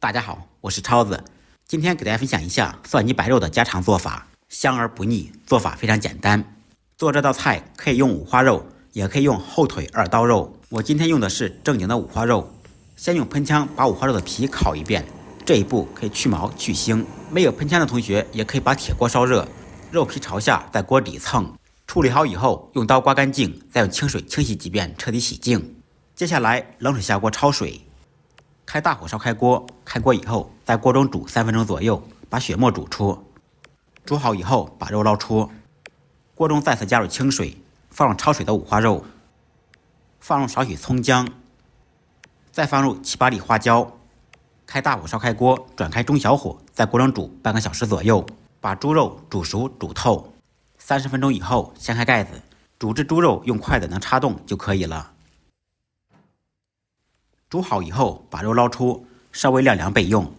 大家好，我是超子，今天给大家分享一下蒜泥白肉的家常做法，香而不腻，做法非常简单。做这道菜可以用五花肉，也可以用后腿2刀肉。我今天用的是正经的五花肉，先用喷枪把五花肉的皮烤一遍，这一步可以去毛去腥。没有喷枪的同学也可以把铁锅烧热，肉皮朝下在锅底蹭。处理好以后，用刀刮干净，再用清水清洗几遍，彻底洗净。接下来冷水下锅焯水，开大火烧开锅。开锅以后，在锅中煮3分钟左右，把血沫煮出。煮好以后，把肉捞出。锅中再次加入清水，放入焯水的五花肉，放入少许葱姜，再放入7、8粒花椒。开大火烧开锅，转开中小火，在锅中煮半个小时左右，把猪肉煮熟煮透。30分钟以后，掀开盖子，煮至猪肉用筷子能插动就可以了。煮好以后，把肉捞出，稍微晾凉备用。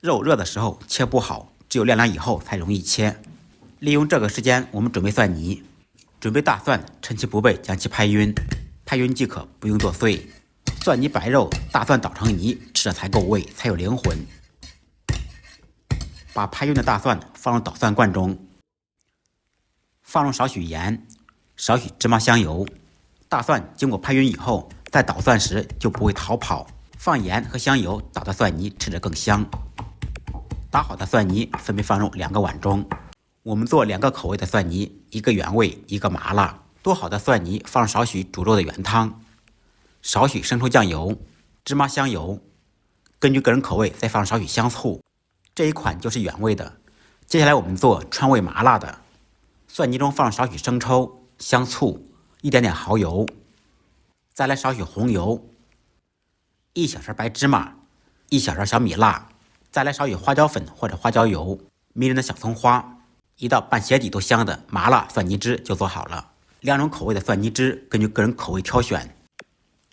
肉热的时候切不好，只有晾凉以后才容易切。利用这个时间，我们准备蒜泥。准备大蒜，趁其不备将其拍匀，拍匀即可，不用剁碎。蒜泥白肉，大蒜捣成泥，吃着才够味，才有灵魂。把拍匀的大蒜放入捣蒜罐中，放入少许盐，少许芝麻香油。大蒜经过拍匀以后，在捣蒜时就不会逃跑。放盐和香油捣的蒜泥吃着更香。打好的蒜泥分别放入2个碗中。我们做2个口味的蒜泥，一个原味，一个麻辣。剁好的蒜泥放入少许煮肉的原汤，少许生抽酱油、芝麻香油，根据个人口味再放少许香醋。这一款就是原味的。接下来我们做川味麻辣的。蒜泥中放少许生抽、香醋，一点点蚝油，再来少许红油，1小勺白芝麻，1小勺小米辣，再来少许花椒粉或者花椒油，迷人的小葱花，一道拌鞋底都香的麻辣蒜泥汁就做好了。2种口味的蒜泥汁根据个人口味挑选。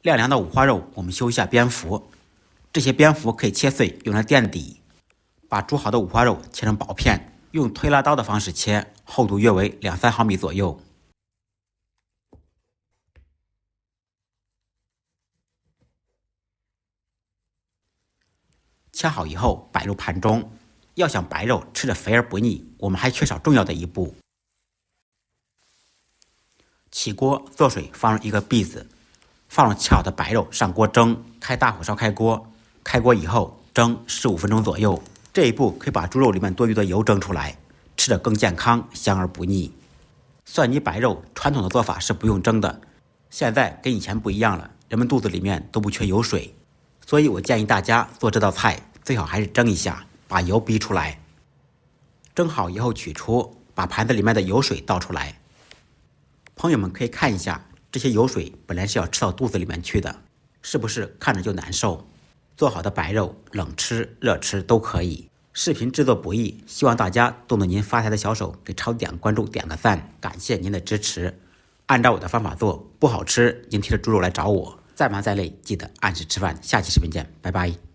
晾凉的五花肉我们修一下边幅，这些边幅可以切碎用来垫底。把煮好的五花肉切成薄片，用推拉刀的方式切，厚度约为2-3毫米左右。切好以后摆入盘中。要想白肉吃着肥而不腻，我们还缺少重要的一步。起锅做水，放入1个篦子，放入切好的白肉上锅蒸。开大火烧开锅，开锅以后蒸15分钟左右。这一步可以把猪肉里面多余的油蒸出来，吃着更健康，香而不腻。蒜泥白肉传统的做法是不用蒸的，现在跟以前不一样了，人们肚子里面都不缺油水，所以我建议大家做这道菜最好还是蒸一下，把油逼出来。蒸好以后取出，把盘子里面的油水倒出来。朋友们可以看一下，这些油水本来是要吃到肚子里面去的，是不是看着就难受？做好的白肉冷吃热吃都可以。视频制作不易，希望大家动动您发财的小手，给超点个关注，点个赞，感谢您的支持。按照我的方法做，不好吃您提着猪肉来找我。再忙再累，记得按时吃饭。下期视频见，拜拜。